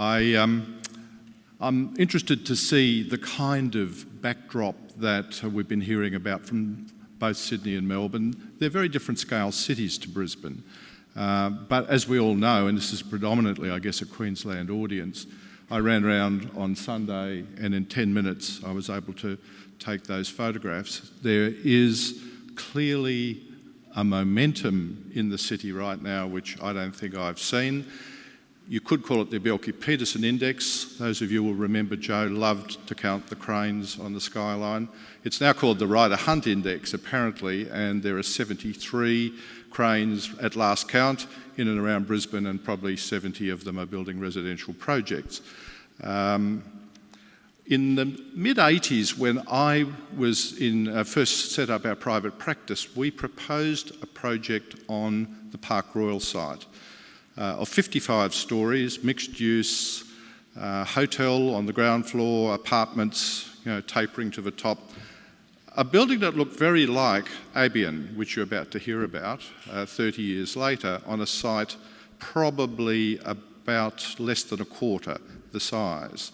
I'm interested to see the kind of backdrop that we've been hearing about from both Sydney and Melbourne. They're very different scale cities to Brisbane. But as we all know, and this is predominantly, I guess, a Queensland audience, I ran around on Sunday and in 10 minutes I was able to take those photographs. There is clearly a momentum in the city right now which I don't think I've seen. You could call it the Bjelke-Petersen Index. Those of you will remember Joe loved to count the cranes on the skyline. It's now called the Ryder-Hunt Index, apparently, and there are 73 cranes at last count in and around Brisbane, and probably 70 of them are building residential projects. In the mid-80s, when I was first set up our private practice, we proposed a project on the Park Royal site of 55 stories, mixed use, hotel on the ground floor, apartments, tapering to the top. A building that looked very like Albion, which you're about to hear about 30 years later, on a site probably about less than a quarter the size.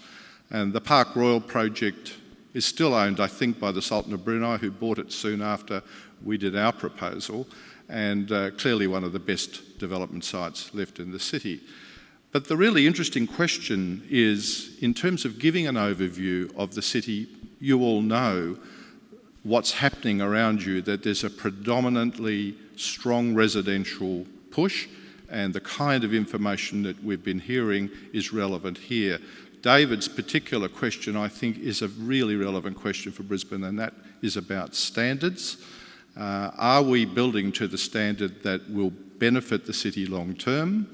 And the Park Royal project is still owned, I think, by the Sultan of Brunei, who bought it soon after we did our proposal, and clearly one of the best development sites left in the city. But the really interesting question is, in terms of giving an overview of the city, you all know what's happening around you, that there's a predominantly strong residential push, and the kind of information that we've been hearing is relevant here. David's particular question, I think, is a really relevant question for Brisbane, and that is about standards. Are we building to the standard that will benefit the city long term?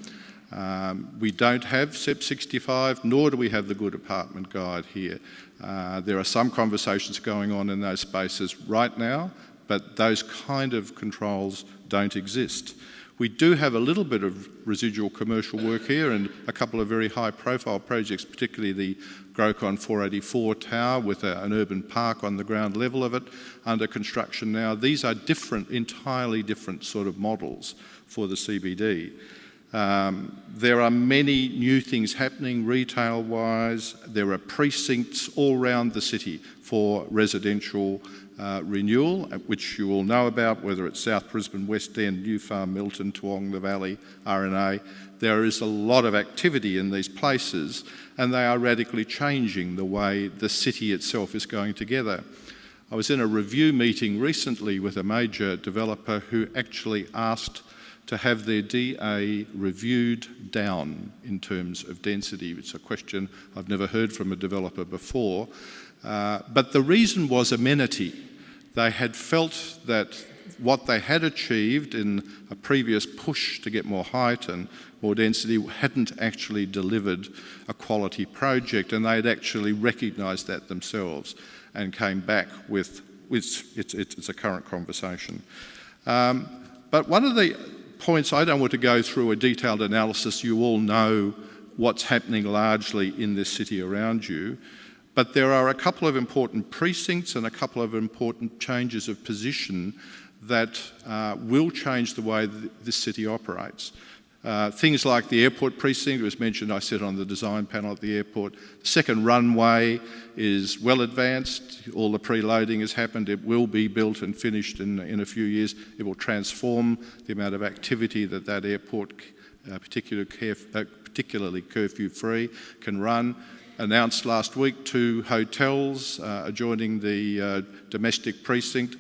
We don't have CEP 65, nor do we have the Good Apartment Guide here. There are some conversations going on in those spaces right now, but those kind of controls don't exist. We do have a little bit of residual commercial work here and a couple of very high profile projects, particularly the Grocon 484 tower with an urban park on the ground level of it under construction now. These are different, entirely different sort of models for the CBD. There are many new things happening retail-wise. There are precincts all around the city for residential renewal, which you all know about, whether it's South Brisbane, West End, New Farm, Middleton, Toowong, the Valley, RNA. There is a lot of activity in these places, and they are radically changing the way the city itself is going together. I was in a review meeting recently with a major developer who actually asked to have their DA reviewed down in terms of density. It's a question I've never heard from a developer before. But the reason was amenity. They had felt that what they had achieved in a previous push to get more height and more density hadn't actually delivered a quality project, and they'd actually recognised that themselves and came back with it's a current conversation. But one of the points, I don't want to go through a detailed analysis, you all know what's happening largely in this city around you, but there are a couple of important precincts and a couple of important changes of position that will change the way this city operates. Things like the airport precinct, it was mentioned, I sit on the design panel at the airport. The second runway is well advanced, all the preloading has happened, it will be built and finished in a few years. It will transform the amount of activity that airport, particularly curfew-free, can run. Announced last week 2 hotels adjoining the domestic precinct.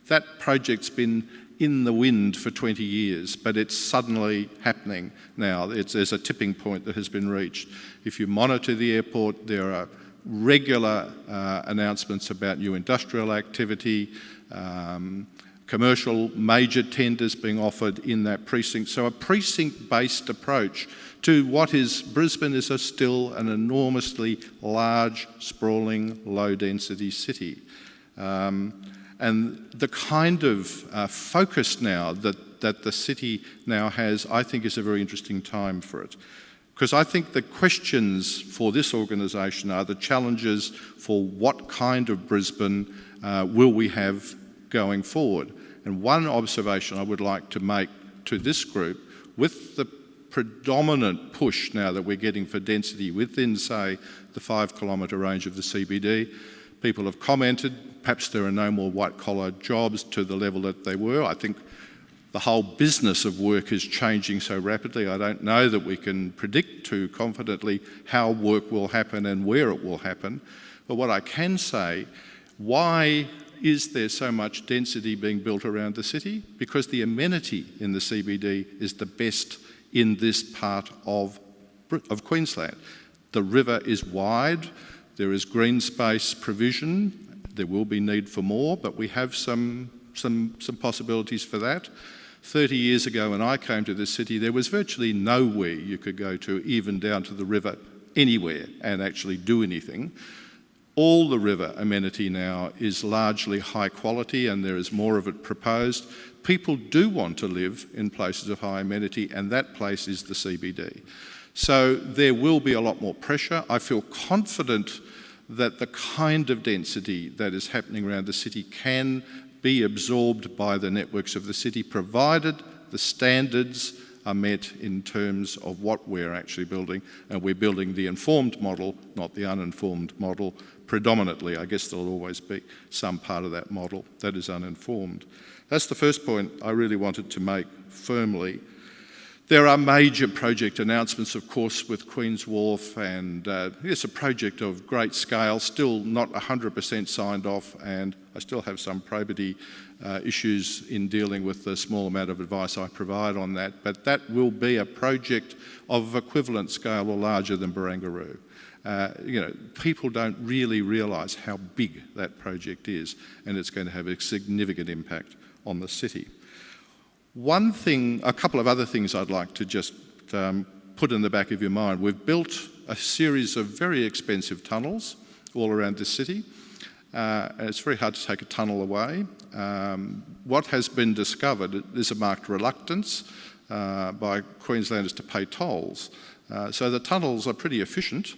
That project's been in the wind for 20 years, but it's suddenly happening now. There's a tipping point that has been reached. If you monitor the airport, there are regular announcements about new industrial activity, commercial major tenders being offered in that precinct. So a precinct-based approach to what is Brisbane is still an enormously large, sprawling, low-density city. And the kind of focus now that the city now has, I think is a very interesting time for it. Because I think the questions for this organisation are the challenges for what kind of Brisbane will we have going forward. And one observation I would like to make to this group, with the predominant push now that we're getting for density within, say, the 5 kilometre range of the CBD. People have commented, perhaps there are no more white-collar jobs to the level that they were. I think the whole business of work is changing so rapidly. I don't know that we can predict too confidently how work will happen and where it will happen. But what I can say, why is there so much density being built around the city? Because the amenity in the CBD is the best in this part of Queensland. The river is wide, there is green space provision, there will be need for more, but we have some possibilities for that. 30 years ago when I came to this city, there was virtually nowhere you could go to, even down to the river, anywhere, and actually do anything. All the river amenity now is largely high quality and there is more of it proposed. People do want to live in places of high amenity and that place is the CBD. So there will be a lot more pressure. I feel confident that the kind of density that is happening around the city can be absorbed by the networks of the city, provided the standards are met in terms of what we're actually building, and we're building the informed model, not the uninformed model, predominantly. I guess there'll always be some part of that model that is uninformed. That's the first point I really wanted to make firmly. There are major project announcements, of course, with Queen's Wharf, and it's a project of great scale, still not 100% signed off, and I still have some probity issues in dealing with the small amount of advice I provide on that, but that will be a project of equivalent scale or larger than Barangaroo. People don't really realise how big that project is, and it's going to have a significant impact on the city. One thing, a couple of other things I'd like to just put in the back of your mind. We've built a series of very expensive tunnels all around this city. It's very hard to take a tunnel away. What has been discovered is a marked reluctance by Queenslanders to pay tolls. So the tunnels are pretty efficient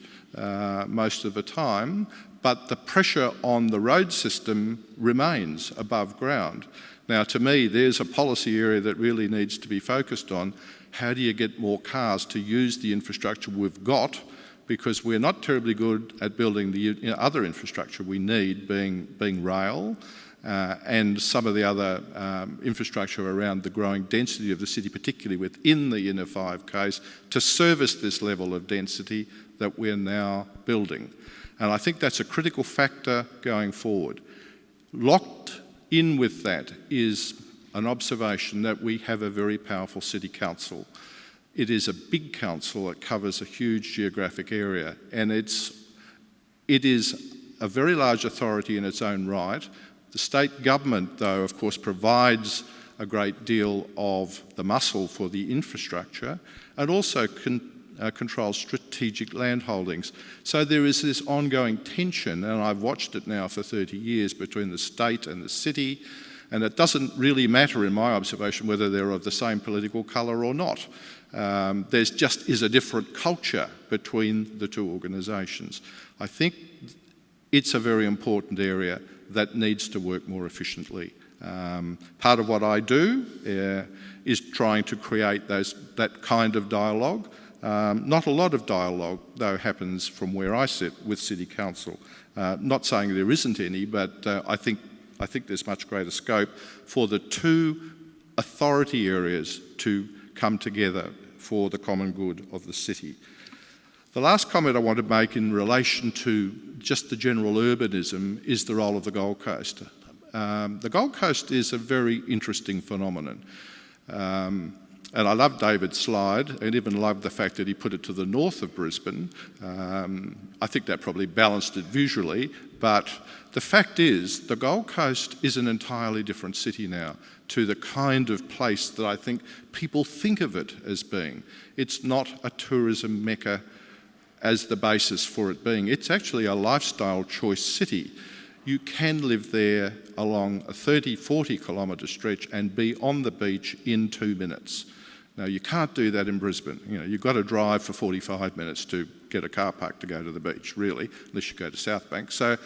most of the time, but the pressure on the road system remains above ground. Now, to me, there's a policy area that really needs to be focused on. How do you get more cars to use the infrastructure we've got? Because we're not terribly good at building the other infrastructure we need, being rail and some of the other infrastructure around the growing density of the city, particularly within the inner 5Ks, to service this level of density that we're now building. And I think that's a critical factor going forward. Locked in with that is an observation that we have a very powerful city council. It is a big council that covers a huge geographic area, and it is a very large authority in its own right. The state government, though, of course, provides a great deal of the muscle for the infrastructure and also controls strategic land holdings. So there is this ongoing tension, and I've watched it now for 30 years, between the state and the city, and it doesn't really matter in my observation whether they're of the same political colour or not. There's just is a different culture between the two organisations. I think it's a very important area that needs to work more efficiently. Part of what I do is trying to create that kind of dialogue. Not a lot of dialogue, though, happens from where I sit with City Council. Not saying there isn't any, but I think there's much greater scope for the two authority areas to come together for the common good of the city. The last comment I want to make in relation to just the general urbanism is the role of the Gold Coast. The Gold Coast is a very interesting phenomenon. And I love David's slide, and even love the fact that he put it to the north of Brisbane. I think that probably balanced it visually, but the fact is the Gold Coast is an entirely different city now to the kind of place that I think people think of it as being. It's not a tourism mecca as the basis for it being. It's actually a lifestyle choice city. You can live there along a 30, 40 kilometre stretch and be on the beach in 2 minutes. Now, you can't do that in Brisbane. You've got to drive for 45 minutes to get a car park to go to the beach, really, unless you go to South Bank. So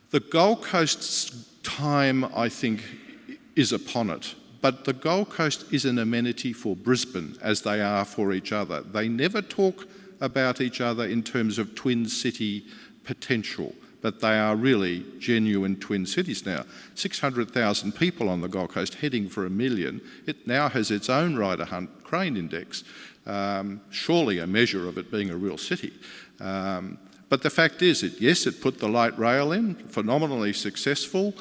the Gold Coast's time, I think, is upon it. But the Gold Coast is an amenity for Brisbane, as they are for each other. They never talk about each other in terms of twin city potential, but they are really genuine twin cities now. 600,000 people on the Gold Coast, heading for 1 million. It now has its own Ryder Hunt crane index, surely a measure of it being a real city. But the fact is, yes, it put the light rail in, phenomenally successful,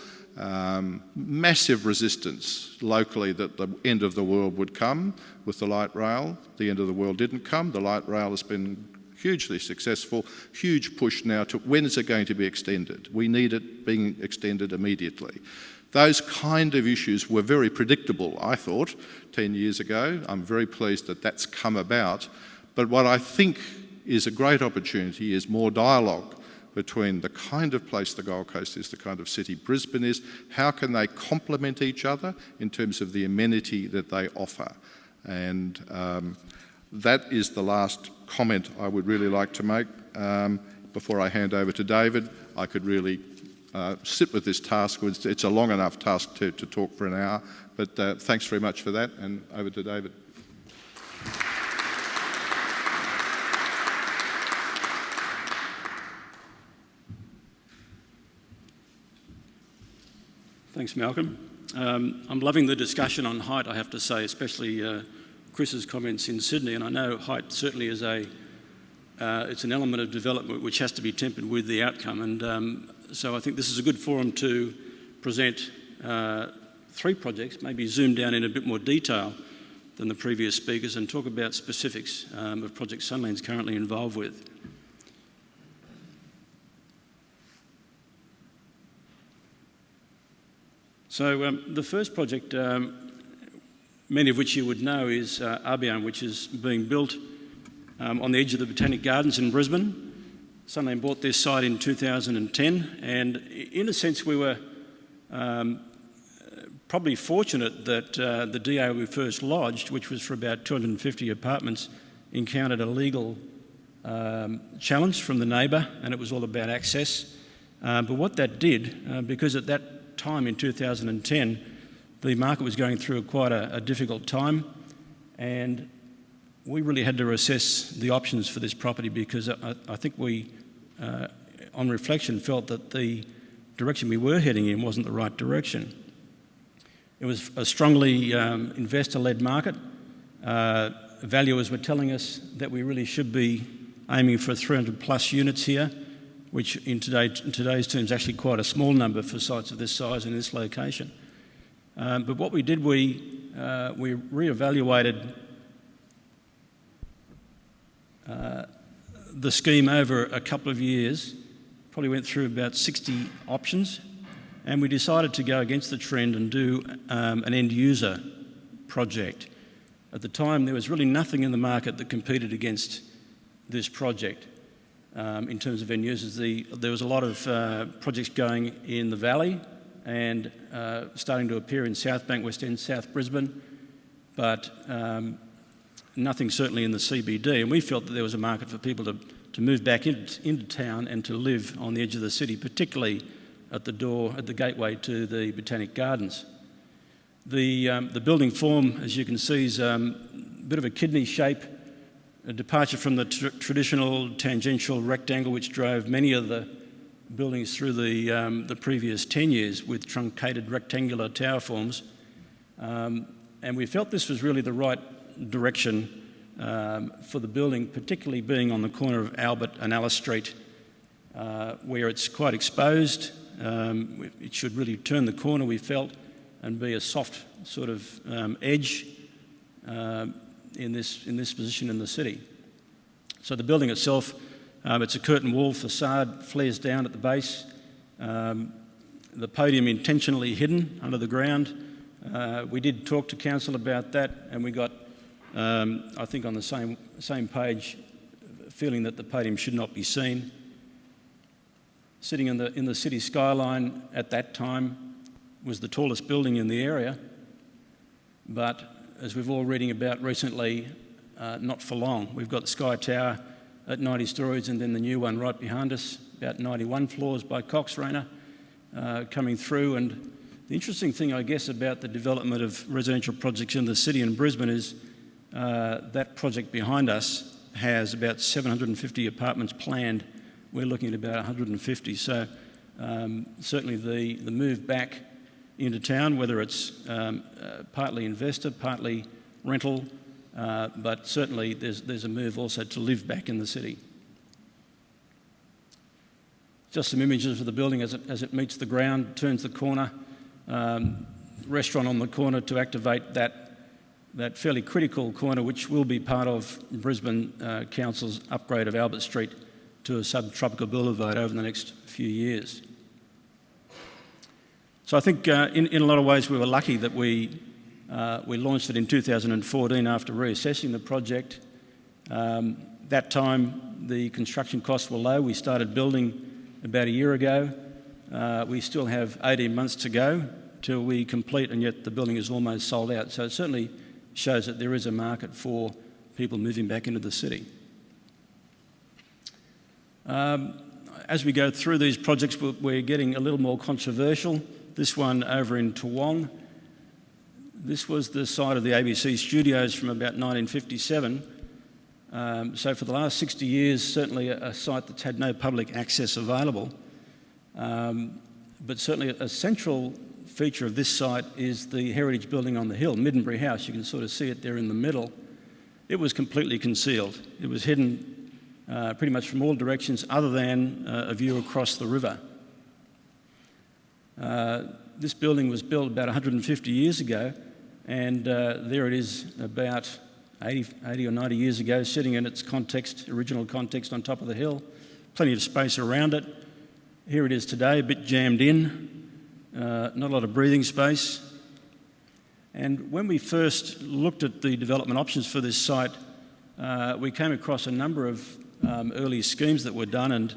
massive resistance locally that the end of the world would come with the light rail. The end of the world didn't come. The light rail has been hugely successful, huge push now to when is it going to be extended? We need it being extended immediately. Those kind of issues were very predictable, I thought, 10 years ago. I'm very pleased that that's come about. But what I think is a great opportunity is more dialogue between the kind of place the Gold Coast is, the kind of city Brisbane is. How can they complement each other in terms of the amenity that they offer? And that is the last comment I would really like to make. Before I hand over to David, I could really sit with this task. It's a long enough task to talk for an hour, but thanks very much for that, and over to David. Thanks, Malcolm. I'm loving the discussion on height, I have to say, especially Chris's comments in Sydney, and I know height certainly is it's an element of development which has to be tempered with the outcome, and so I think this is a good forum to present 3 projects, maybe zoom down in a bit more detail than the previous speakers and talk about specifics of projects Sunland's currently involved with. So the first project, many of which you would know, is Urbanism, which is being built on the edge of the Botanic Gardens in Brisbane. Sunland bought this site in 2010, and in a sense we were probably fortunate that the DA we first lodged, which was for about 250 apartments, encountered a legal challenge from the neighbour, and it was all about access. But what that did, because at that time in 2010 the market was going through quite a difficult time, and we really had to assess the options for this property, because I think we on reflection felt that the direction we were heading in wasn't the right direction. It was a strongly investor-led market. Valuers were telling us that we really should be aiming for 300 plus units here, which in today's terms is actually quite a small number for sites of this size in this location. But what we did, we re-evaluated the scheme over a couple of years, probably went through about 60 options, and we decided to go against the trend and do an end-user project. At the time, there was really nothing in the market that competed against this project. In terms of end users, there was a lot of projects going in the valley and starting to appear in South Bank, West End, South Brisbane, but nothing certainly in the CBD. And we felt that there was a market for people to move back into town and to live on the edge of the city, particularly at the gateway to the Botanic Gardens. The building form, as you can see, is a bit of a kidney shape, a departure from the traditional tangential rectangle which drove many of the buildings through the previous 10 years with truncated rectangular tower forms. And we felt this was really the right direction for the building, particularly being on the corner of Albert and Alice Street, where it's quite exposed. It should really turn the corner, we felt, and be a soft sort of edge in this position in the city. So the building itself, it's a curtain wall facade, flares down at the base. The podium intentionally hidden under the ground. We did talk to council about that, and we got, I think, on the same page, feeling that the podium should not be seen. Sitting in the city skyline at that time was the tallest building in the area, but as we've all reading about recently, not for long. We've got the Sky Tower at 90 stories, and then the new one right behind us, about 91 floors by Cox Rayner, coming through, and The interesting thing, I guess, about the development of residential projects in the city in Brisbane is that project behind us has about 750 apartments planned. We're looking at about 150. So certainly the move back into town, whether it's partly investor, partly rental, but certainly there's a move also to live back in the city. Just some images of the building as it meets the ground, turns the corner. Restaurant on the corner to activate that fairly critical corner, which will be part of Brisbane Council's upgrade of Albert Street to a subtropical boulevard over the next few years. So I think in a lot of ways we were lucky that we launched it in 2014 after reassessing the project. That time the construction costs were low. We started building about a year ago. We still have 18 months to go till we complete, and yet the building is almost sold out. So it certainly shows that there is a market for people moving back into the city. As we go through these projects, we're getting a little more controversial. This one over in Toowong, this was the site of the ABC studios from about 1957. So for the last 60 years, certainly a site that's had no public access available. But certainly a central feature of this site is the heritage building on the hill, Middenbury House. You can sort of see it there in the middle. It was completely concealed. It was hidden pretty much from all directions other than a view across the river. This building was built about 150 years ago, and there it is about 80 or 90 years ago, sitting in its original context on top of the hill. Plenty of space around it. Here it is today, a bit jammed in, not a lot of breathing space. And when we first looked at the development options for this site, we came across a number of early schemes that were done, and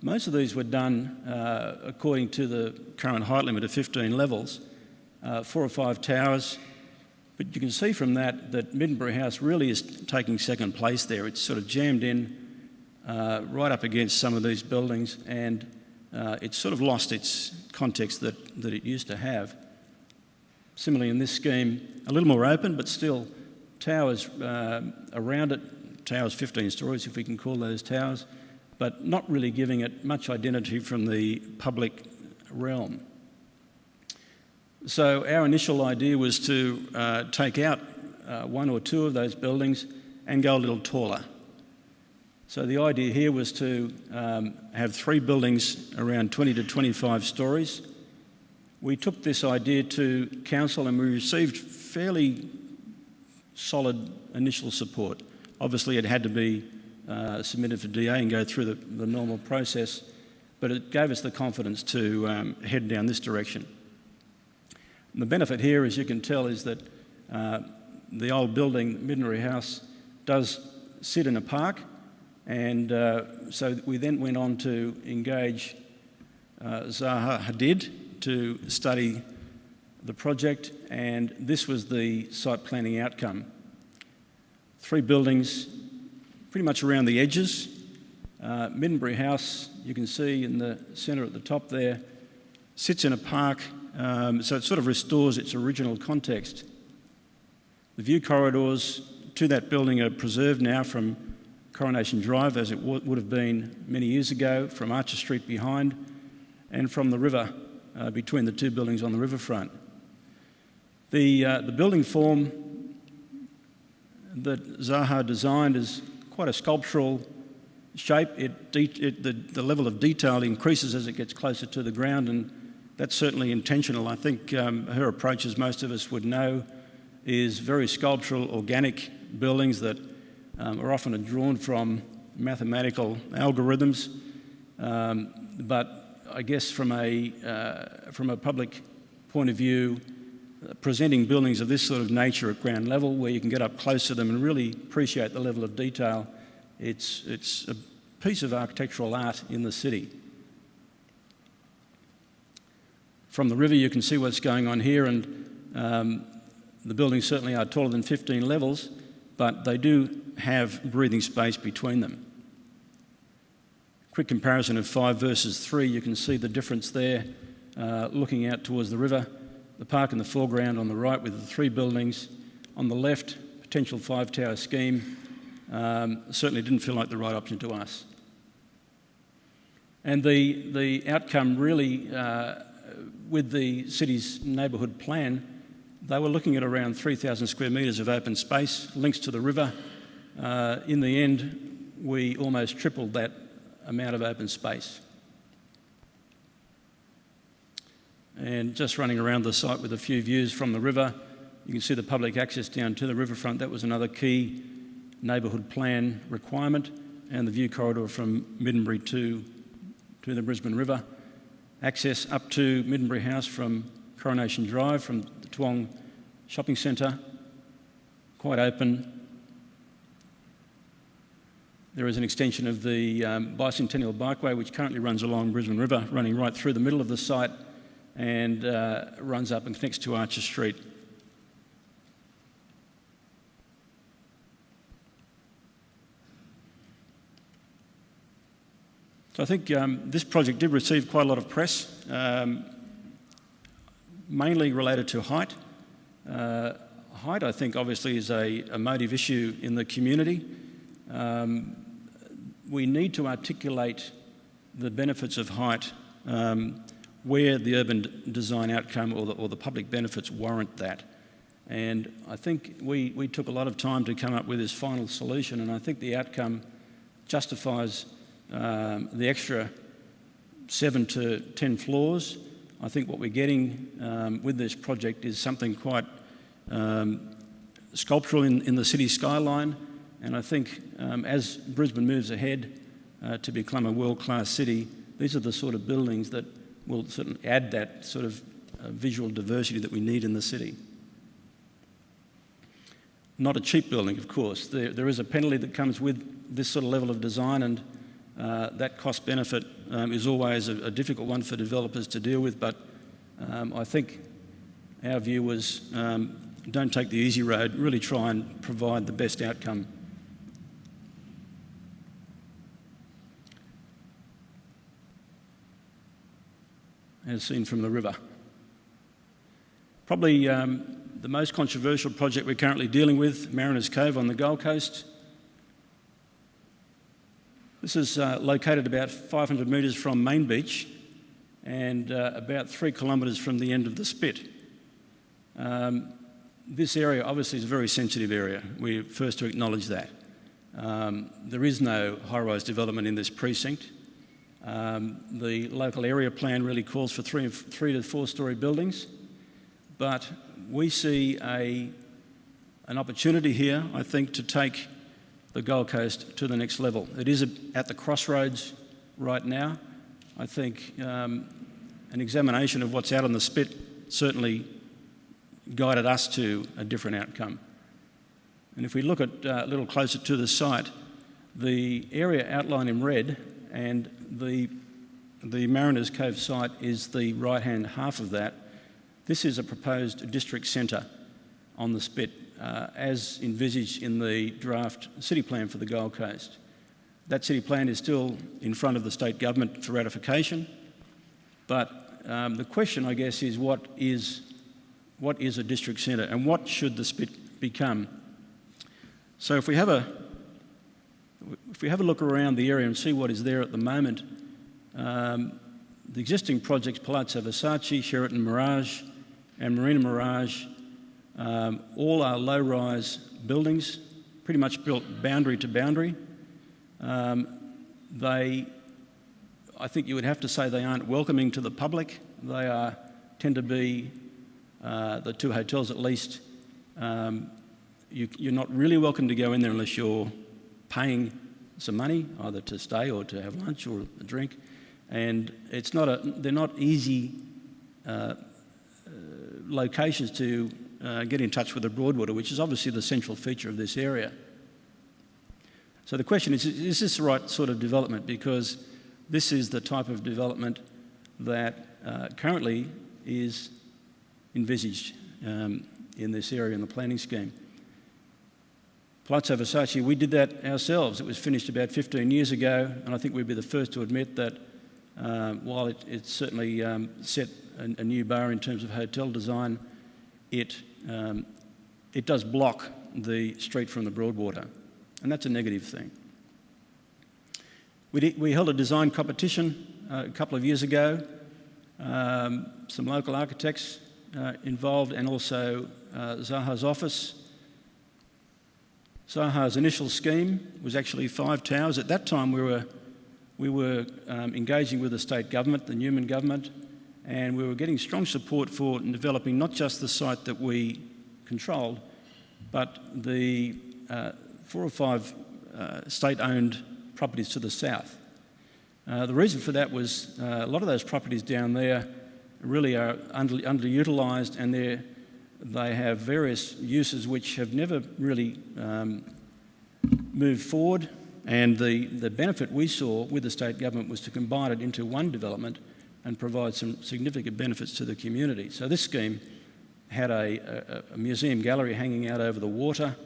most of these were done according to the current height limit of 15 levels, 4 or 5 towers. But you can see from that Middenbury House really is taking second place there. It's sort of jammed in right up against some of these buildings, and it's sort of lost its context that it used to have. Similarly in this scheme, a little more open, but still towers around it, towers 15 stories if we can call those towers, but not really giving it much identity from the public realm. So our initial idea was to take out 1 or 2 of those buildings and go a little taller. So the idea here was to have 3 buildings around 20 to 25 stories. We took this idea to council and we received fairly solid initial support. Obviously it had to be submitted for DA and go through the normal process, but it gave us the confidence to head down this direction. And the benefit here, as you can tell, is that the old building, Middenbury House, does sit in a park, and so we then went on to engage Zaha Hadid to study the project, and this was the site planning outcome. 3 buildings pretty much around the edges. Middenbury House, you can see in the centre at the top there, sits in a park, so it sort of restores its original context. The view corridors to that building are preserved now from Coronation Drive, as it would have been many years ago, from Archer Street behind, and from the river, between the 2 buildings on the riverfront. The building form that Zaha designed is quite a sculptural shape. The level of detail increases as it gets closer to the ground, and that's certainly intentional. I think her approach, as most of us would know, is very sculptural, organic buildings that are often drawn from mathematical algorithms. But I guess from a public point of view, presenting buildings of this sort of nature at ground level, where you can get up close to them and really appreciate the level of detail, it's a piece of architectural art in the city. From the river you can see what's going on here, and the buildings certainly are taller than 15 levels, but they do have breathing space between them. Quick comparison of 5 versus 3, you can see the difference there looking out towards the river. the park in the foreground on the right with the 3 buildings. On the left, potential 5-tower scheme. Certainly didn't feel like the right option to us. And the outcome really, with the city's neighbourhood plan, they were looking at around 3,000 square metres of open space, links to the river. In the end, we almost tripled that amount of open space. And just running around the site with a few views from the river, you can see the public access down to the riverfront. That was another key neighbourhood plan requirement, and the view corridor from Middenbury to the Brisbane River. Access up to Middenbury House from Coronation Drive, from the Toowong Shopping Centre, quite open. There is an extension of the Bicentennial Bikeway, which currently runs along Brisbane River, running right through the middle of the site and runs up and connects to Archer Street. So I think this project did receive quite a lot of press, mainly related to height. Height, I think, obviously is a motive issue in the community. We need to articulate the benefits of height where the urban design outcome or the public benefits warrant that. And I think we took a lot of time to come up with this final solution, and I think the outcome justifies the extra 7 to 10 floors. I think what we're getting with this project is something quite sculptural in the city skyline, and I think as Brisbane moves ahead to become a world-class city, these are the sort of buildings that will certainly add that sort of visual diversity that we need in the city. Not a cheap building, of course. There is a penalty that comes with this sort of level of design, and that cost benefit is always a difficult one for developers to deal with, but I think our view was don't take the easy road, really try and provide the best outcome. As seen from the river. Probably the most controversial project we're currently dealing with, Mariners Cove on the Gold Coast. This is located about 500 metres from Main Beach and about 3 kilometres from the end of the Spit. This area obviously is a very sensitive area. We're first to acknowledge that. There is no high-rise development in this precinct. The local area plan really calls for 3 to 4-storey buildings, but we see an opportunity here, I think, to take the Gold Coast to the next level. It is at the crossroads right now. I think an examination of what's out on the Spit certainly guided us to a different outcome. And if we look at a little closer to the site, the area outlined in red and the Mariners Cove site is the right-hand half of that. This is a proposed district centre on the Spit, as envisaged in the draft city plan for the Gold Coast. That city plan is still in front of the state government for ratification, but the question, I guess, is what is a district centre and what should the Spit become? So if we have a look around the area and see what is there at the moment, the existing projects, Palazzo Versace, Sheraton Mirage and Marina Mirage, all are low-rise buildings, pretty much built boundary to boundary. I think you would have to say they aren't welcoming to the public. They tend to be, the 2 hotels at least, you're not really welcome to go in there unless you're paying some money, either to stay or to have lunch or a drink. And they're not easy locations to get in touch with the Broadwater, which is obviously the central feature of this area. So the question is this the right sort of development? Because this is the type of development that currently is envisaged in this area in the planning scheme. Palazzo Versace, we did that ourselves. It was finished about 15 years ago, and I think we'd be the first to admit that while it certainly set a new bar in terms of hotel design, it does block the street from the Broadwater, and that's a negative thing. We held a design competition a couple of years ago. Some local architects involved, and also Zaha's office. Zaha's initial scheme was actually 5 towers. At that time, we were engaging with the state government, the Newman government, and we were getting strong support for developing not just the site that we controlled, but the 4 or 5 state-owned properties to the south. The reason for that was a lot of those properties down there really are underutilised, and they have various uses which have never really moved forward. And the benefit we saw with the state government was to combine it into one development and provide some significant benefits to the community. So this scheme had a museum gallery hanging out over the water,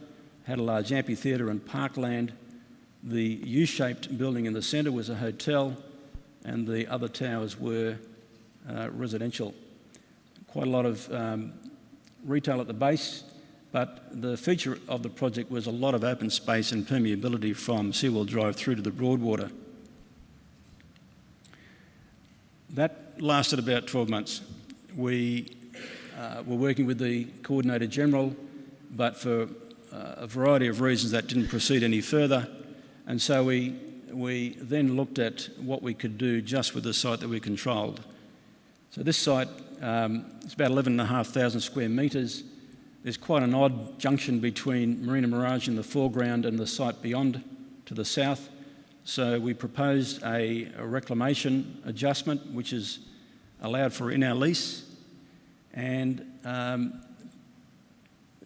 had a large amphitheatre and parkland. The U-shaped building in the centre was a hotel, and the other towers were residential. Quite a lot of retail at the base, but the feature of the project was a lot of open space and permeability from Seawall Drive through to the Broadwater. That lasted about 12 months. We were working with the Coordinator General, but for a variety of reasons that didn't proceed any further. And so we then looked at what we could do just with the site that we controlled. So this site is about 11,500 square metres. There's quite an odd junction between Marina Mirage in the foreground and the site beyond to the south. So we proposed a reclamation adjustment, which is allowed for in our lease. And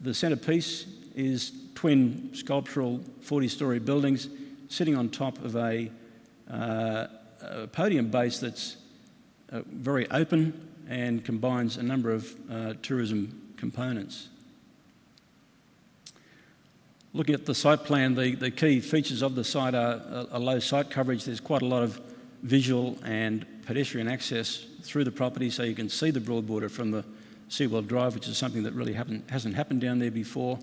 the centrepiece is twin sculptural 40-storey buildings sitting on top of a podium base that's very open and combines a number of tourism components. Looking at the site plan, the key features of the site are a low site coverage. There's quite a lot of visual and pedestrian access through the property, so you can see the Broadwater from the Seawall Drive, which is something that really hasn't happened down there before.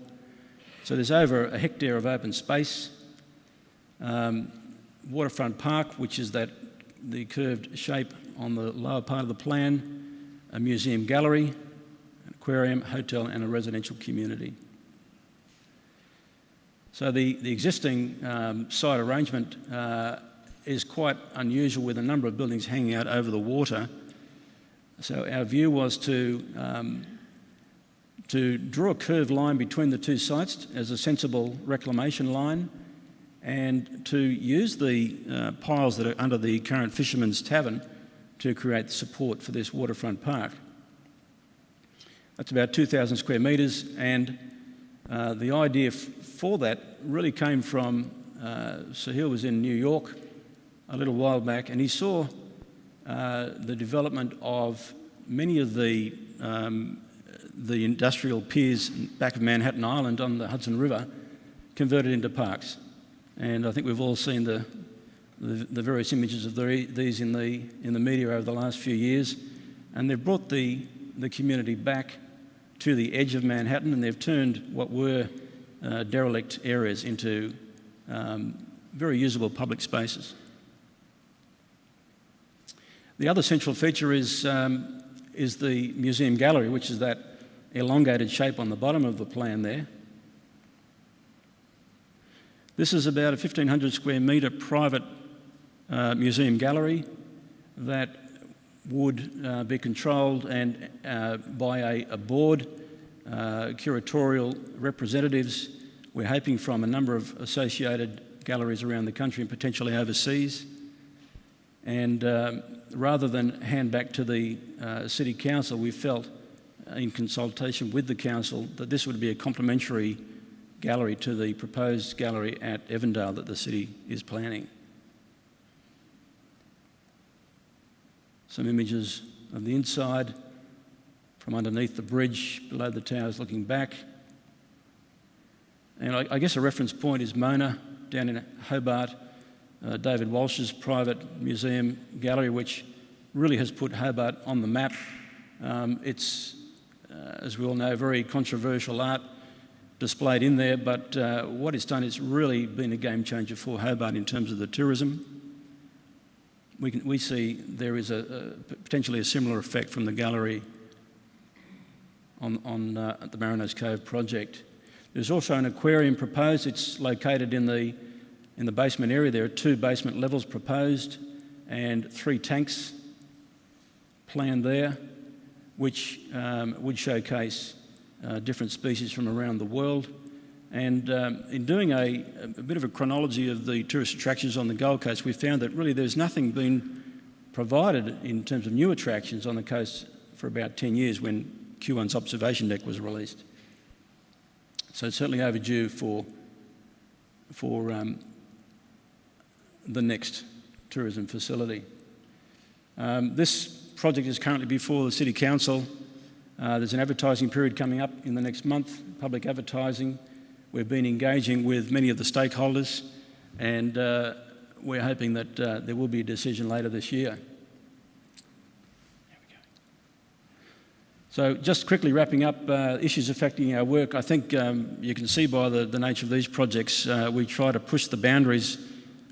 So there's over a hectare of open space. Waterfront Park, which is the curved shape on the lower part of the plan, a museum gallery, an aquarium, hotel and a residential community. So the existing site arrangement is quite unusual, with a number of buildings hanging out over the water. So our view was to draw a curved line between the two sites as a sensible reclamation line, and to use the piles that are under the current Fisherman's Tavern to create support for this waterfront park. That's about 2,000 square metres, and the idea for that really came from Sahil was in New York a little while back, and he saw the development of many of the industrial piers back of Manhattan Island on the Hudson River converted into parks. And I think we've all seen the various images of these in the media over the last few years, and they've brought the community back to the edge of Manhattan, and they've turned what were derelict areas into very usable public spaces. The other central feature is the museum gallery, which is that elongated shape on the bottom of the plan there. This is about a 1,500 square metre private museum gallery that would be controlled and by a board, curatorial representatives. We're hoping from a number of associated galleries around the country and potentially overseas. And rather than hand back to the City Council, we felt, in consultation with the Council, that this would be a complementary gallery to the proposed gallery at Evandale that the City is planning. Some images of the inside from underneath the bridge, below the towers looking back. And I guess a reference point is Mona down in Hobart, David Walsh's private museum gallery, which really has put Hobart on the map It's, as we all know, very controversial art displayed in there, but what it's done is really been a game changer for Hobart in terms of the tourism. We see there is potentially a similar effect from the gallery on the Mariners Cove project. There's also an aquarium proposed. It's located in the basement area. There are 2 basement levels proposed and 3 tanks planned there, which would showcase different species from around the world. And in doing a bit of a chronology of the tourist attractions on the Gold Coast, we found that really there's nothing been provided in terms of new attractions on the coast for about 10 years when Q1's observation deck was released. So it's certainly overdue for the next tourism facility. This project is currently before the City Council. There's an advertising period coming up in the next month, public advertising. We've been engaging with many of the stakeholders, and we're hoping that there will be a decision later this year. So just quickly wrapping up issues affecting our work, I think you can see by the nature of these projects, we try to push the boundaries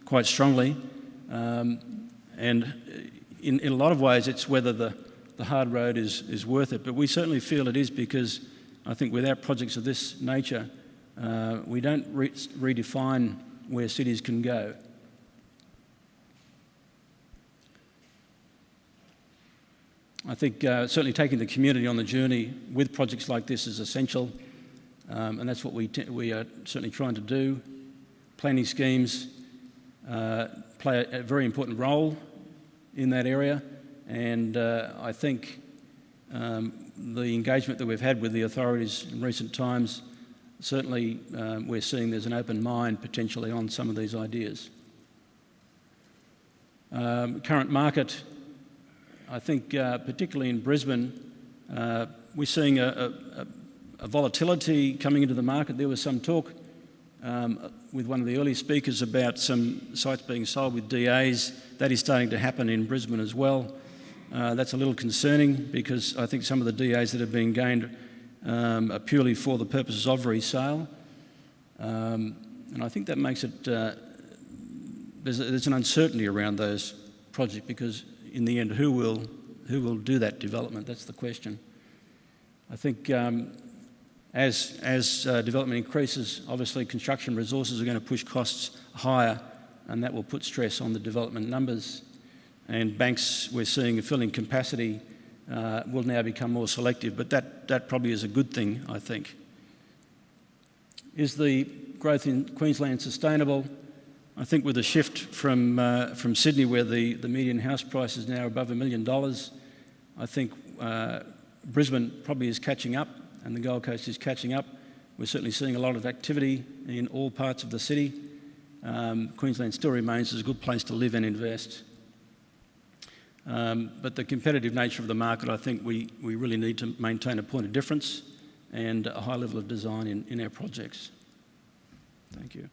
quite strongly. And in a lot of ways, it's whether the hard road is worth it. But we certainly feel it is, because I think without projects of this nature, we don't redefine where cities can go. I think certainly taking the community on the journey with projects like this is essential, and that's what we are certainly trying to do. Planning schemes play a very important role in that area, and I think the engagement that we've had with the authorities in recent times, certainly we're seeing there's an open mind potentially on some of these ideas. Current market, I think particularly in Brisbane, we're seeing a volatility coming into the market. There was some talk with one of the early speakers about some sites being sold with DAs. That is starting to happen in Brisbane as well. That's a little concerning, because I think some of the DAs that have been gained are purely for the purposes of resale. And I think that makes it, there's an uncertainty around those projects, because in the end, who will do that development? That's the question. I think as development increases, obviously construction resources are going to push costs higher, and that will put stress on the development numbers. And banks, we're seeing a filling capacity will now become more selective, but that probably is a good thing, I think. Is the growth in Queensland sustainable? I think with the shift from Sydney, where the median house price is now above $1 million, I think Brisbane probably is catching up, and the Gold Coast is catching up. We're certainly seeing a lot of activity in all parts of the city. Queensland still remains as a good place to live and invest. But the competitive nature of the market, I think we really need to maintain a point of difference and a high level of design in our projects. Thank you.